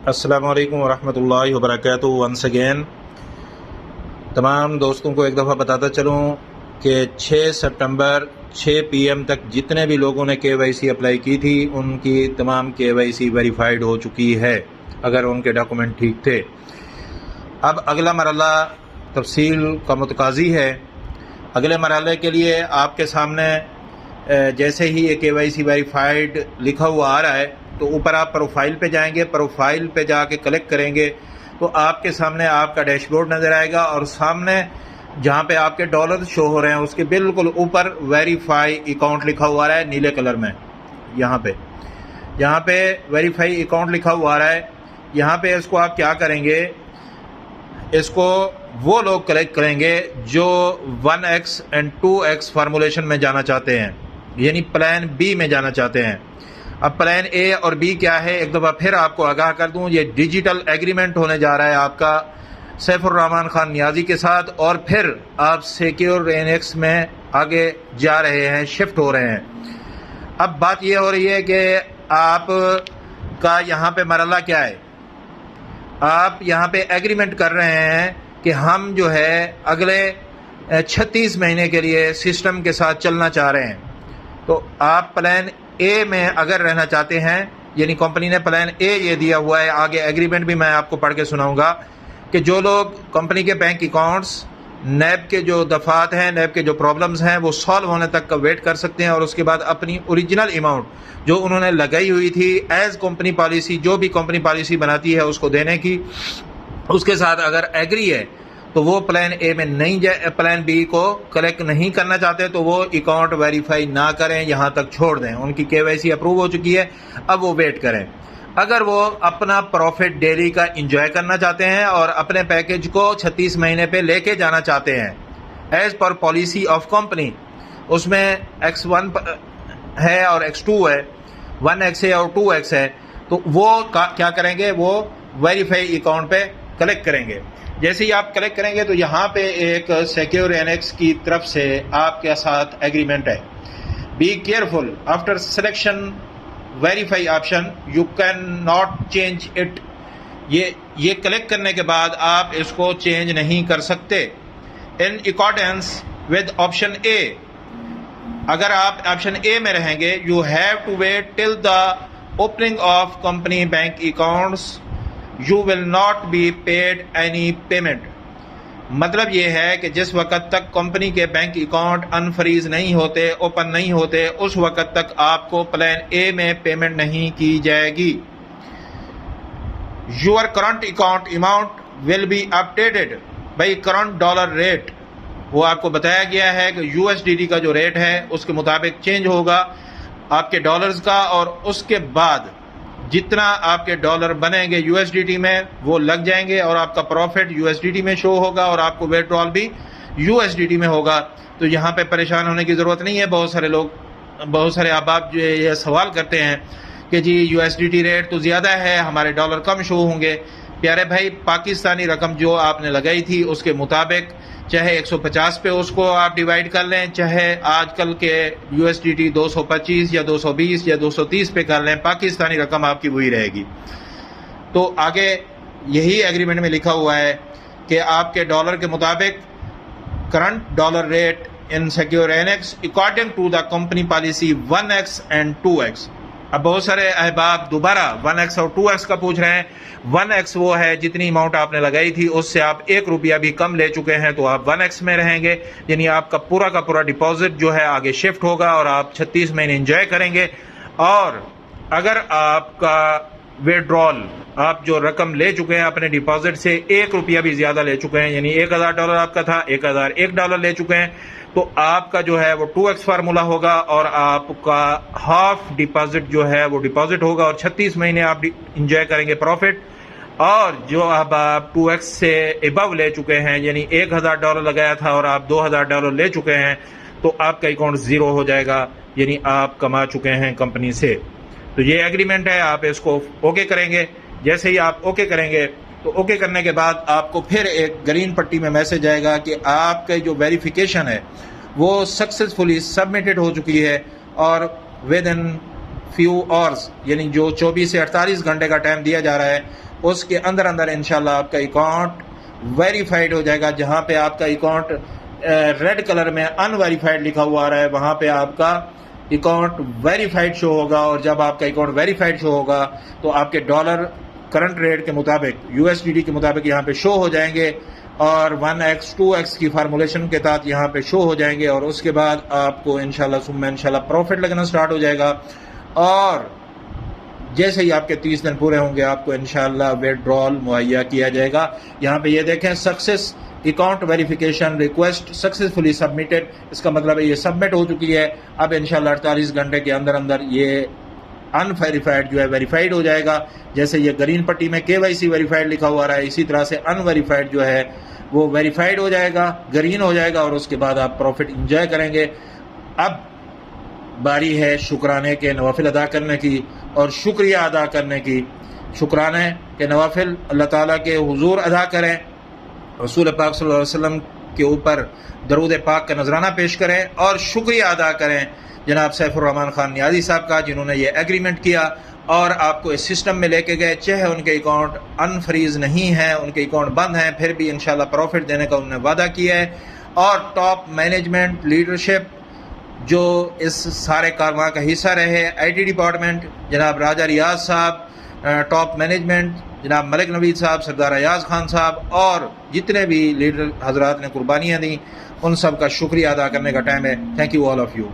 السلام علیکم ورحمۃ اللہ وبرکاتہ۔ ونس اگین تمام دوستوں کو ایک دفعہ بتاتا چلوں کہ 6 سپٹمبر 6 PM تک جتنے بھی لوگوں نے KYC اپلائی کی تھی ان کی تمام KYC ویریفائیڈ ہو چکی ہے اگر ان کے ڈاکومنٹ ٹھیک تھے۔ اب اگلا مرحلہ تفصیل کا متقاضی ہے۔ اگلے مرحلے کے لیے آپ کے سامنے جیسے ہی یہ KYC ویریفائیڈ لکھا ہوا آ رہا ہے تو اوپر آپ پروفائل پہ جائیں گے، پروفائل پہ جا کے کلک کریں گے تو آپ کے سامنے آپ کا ڈیش بورڈ نظر آئے گا، اور سامنے جہاں پہ آپ کے ڈالر شو ہو رہے ہیں اس کے بالکل اوپر ویریفائی اکاؤنٹ لکھا ہوا آ رہا ہے نیلے کلر میں۔ یہاں پہ ویریفائی اکاؤنٹ لکھا ہوا آ رہا ہے۔ یہاں پہ اس کو آپ کیا کریں گے، اس کو وہ لوگ کلک کریں گے جو 1x and 2x فارمولیشن میں جانا چاہتے ہیں، یعنی پلان بی میں جانا چاہتے ہیں۔ اب پلان اے اور بی کیا ہے، ایک دفعہ پھر آپ کو آگاہ کر دوں، یہ ڈیجیٹل ایگریمنٹ ہونے جا رہا ہے آپ کا سیف الرحمان خان نیازی کے ساتھ، اور پھر آپ سیکیور NX میں آگے جا رہے ہیں، شفٹ ہو رہے ہیں۔ اب بات یہ ہو رہی ہے کہ آپ کا یہاں پہ مرحلہ کیا ہے۔ آپ یہاں پہ ایگریمنٹ کر رہے ہیں کہ ہم جو ہے اگلے 36 مہینے کے لیے سسٹم کے ساتھ چلنا چاہ رہے ہیں۔ تو آپ پلان اے میں اگر رہنا چاہتے ہیں، یعنی کمپنی نے پلان اے یہ دیا ہوا ہے، آگے ایگریمنٹ بھی میں آپ کو پڑھ کے سناؤں گا کہ جو لوگ کمپنی کے بینک اکاؤنٹس، نیب کے جو دفعات ہیں، نیب کے جو پرابلمز ہیں وہ سالو ہونے تک کا ویٹ کر سکتے ہیں، اور اس کے بعد اپنی اوریجنل اماؤنٹ جو انہوں نے لگائی ہوئی تھی ایز کمپنی پالیسی، جو بھی کمپنی پالیسی بناتی ہے اس کو دینے کی، اس کے ساتھ اگر ایگری ہے تو وہ پلان اے میں نہیں جائے، پلان بی کو کلیکٹ نہیں کرنا چاہتے تو وہ اکاؤنٹ ویریفائی نہ کریں، یہاں تک چھوڑ دیں۔ ان کی KYC اپروو ہو چکی ہے، اب وہ ویٹ کریں۔ اگر وہ اپنا پروفٹ ڈیلی کا انجوائے کرنا چاہتے ہیں اور اپنے پیکج کو 36 مہینے پہ لے کے جانا چاہتے ہیں as per policy of company, اس میں X1 ہے اور X2 ہے، 1X ہے اور 2X ہے، تو وہ کیا کریں گے، وہ ویریفائی اکاؤنٹ پہ کلک کریں گے۔ جیسے ہی آپ کلک کریں گے تو یہاں پہ ایک سیکیور NX کی طرف سے آپ کے ساتھ ایگریمنٹ ہے، be careful after selection verify option you can not change it. یہ کلک کرنے کے بعد آپ اس کو چینج نہیں کر سکتے in accordance with option A. اگر آپ آپشن اے میں رہیں گے، you have to wait till the opening of company bank accounts, you will not be paid any payment۔ مطلب یہ ہے کہ جس وقت تک کمپنی کے بینک اکاؤنٹ انفریز نہیں ہوتے، اوپن نہیں ہوتے، اس وقت تک آپ کو پلان اے میں پیمنٹ نہیں کی جائے گی۔ your current account amount will be updated by current dollar rate۔ وہ آپ کو بتایا گیا ہے کہ USDT کا جو ریٹ ہے اس کے مطابق چینج ہوگا آپ کے ڈالرز کا، اور اس کے بعد جتنا آپ کے ڈالر بنیں گے USDT میں وہ لگ جائیں گے، اور آپ کا پروفٹ USDT میں شو ہوگا اور آپ کو ویڈرال بھی USDT میں ہوگا۔ تو یہاں پہ پریشان ہونے کی ضرورت نہیں ہے۔ بہت سارے احباب جو یہ سوال کرتے ہیں کہ جی USDT ریٹ تو زیادہ ہے، ہمارے ڈالر کم شو ہوں گے۔ پیارے بھائی، پاکستانی رقم جو آپ نے لگائی تھی اس کے مطابق چاہے 150 پہ اس کو آپ ڈیوائڈ کر لیں، چاہے آج کل کے USDT 225 یا 220 یا 230 پہ کر لیں، پاکستانی رقم آپ کی وہی رہے گی۔ تو آگے یہی ایگریمنٹ میں لکھا ہوا ہے کہ آپ کے ڈالر کے مطابق current dollar rate in secure NX according to the company policy 1X and 2X۔ اب بہت سارے احباب دوبارہ 1X اور 2X کا پوچھ رہے ہیں۔ 1X وہ ہے جتنی اماؤنٹ آپ نے لگائی تھی اس سے آپ 1 روپیہ بھی کم لے چکے ہیں تو آپ 1X میں رہیں گے، یعنی آپ کا پورا ڈپازٹ جو ہے آگے شفٹ ہوگا اور آپ 36 مہینے انجوائے کریں گے۔ اور اگر آپ کا ویڈرال، آپ جو رقم لے چکے ہیں اپنے ڈپازٹ سے 1 روپیہ بھی زیادہ لے چکے ہیں، یعنی $1000 آپ کا تھا، $1001 لے چکے ہیں، تو آپ کا جو ہے وہ 2X فارمولا ہوگا اور آپ کا ہاف ڈپازٹ جو ہے وہ ڈپازٹ ہوگا، اور 36 مہینے آپ انجوائے کریں گے پروفٹ۔ اور جو اب آپ 2X سے ابو لے چکے ہیں، یعنی $1000 لگایا تھا اور آپ $2000 لے چکے ہیں، تو آپ کا اکاؤنٹ زیرو ہو جائے گا، یعنی آپ کما چکے ہیں کمپنی سے۔ تو یہ ایگریمنٹ ہے، آپ اس کو اوکے کریں گے۔ جیسے ہی آپ اوکے کریں گے تو اوکے کرنے کے بعد آپ کو پھر ایک گرین پٹی میں میسج آئے گا کہ آپ کا جو ویریفیکیشن ہے وہ سکسیزفلی سبمٹڈ ہو چکی ہے، اور ود ان فیو آورز، یعنی جو 24 سے 48 گھنٹے کا ٹائم دیا جا رہا ہے، اس کے اندر اندر انشاءاللہ آپ کا اکاؤنٹ ویریفائڈ ہو جائے گا. جہاں پہ آپ کا اکاؤنٹ ریڈ کلر میں ان ویریفائڈ لکھا ہوا آ رہا ہے وہاں پہ آپ کا اکاؤنٹ ویریفائڈ شو ہوگا. اور جب آپ کا اکاؤنٹ ویریفائڈ شو ہوگا تو آپ کے ڈالر کرنٹ ریٹ کے مطابق USDT کے مطابق یہاں پہ شو ہو جائیں گے اور 1x 2x کی فارمولیشن کے تحت یہاں پہ شو ہو جائیں گے. اور اس کے بعد آپ کو انشاءاللہ ثم انشاءاللہ پروفٹ لگنا سٹارٹ ہو جائے گا. اور جیسے ہی آپ کے 30 دن پورے ہوں گے آپ کو انشاءاللہ ویڈرال مہیا کیا جائے گا. یہاں پہ یہ دیکھیں success account verification request successfully submitted. اس کا مطلب ہے یہ سبمٹ ہو چکی ہے. اب انشاءاللہ 48 گھنٹے کے اندر اندر یہ ان ویریفائڈ جو ہے ویریفائڈ ہو جائے گا. جیسے یہ گرین پٹی میں KYC ویریفائڈ لکھا ہوا رہا ہے اسی طرح سے ان ویریفائڈ جو ہے وہ ویریفائڈ ہو جائے گا, گرین ہو جائے گا اور اس کے بعد آپ پروفٹ انجوائے کریں گے. اب باری ہے شکرانے کے نوافل ادا کرنے کی اور شکریہ ادا کرنے کی. شکرانے کے نوافل اللہ تعالیٰ کے حضور ادا کریں, رسول پاک صلی اللہ علیہ وسلم کے اوپر درود پاک کا نذرانہ پیش کریں اور شکریہ ادا کریں جناب سیف الرحمان خان نیازی صاحب کا جنہوں نے یہ ایگریمنٹ کیا اور آپ کو اس سسٹم میں لے کے گئے. چاہے ان کے اکاؤنٹ انفریز نہیں ہیں, ان کے اکاؤنٹ بند ہیں, پھر بھی انشاءاللہ پروفٹ دینے کا انہوں نے وعدہ کیا ہے. اور ٹاپ مینجمنٹ لیڈرشپ جو اس سارے کارواں کا حصہ رہے, IT ڈپارٹمنٹ جناب راجہ ریاض صاحب, ٹاپ مینجمنٹ جناب ملک نوید صاحب, سردار ایاز خان صاحب اور جتنے بھی لیڈر حضرات نے قربانیاں دیں ان سب کا شکریہ ادا کرنے کا ٹائم ہے. Thank you all of you.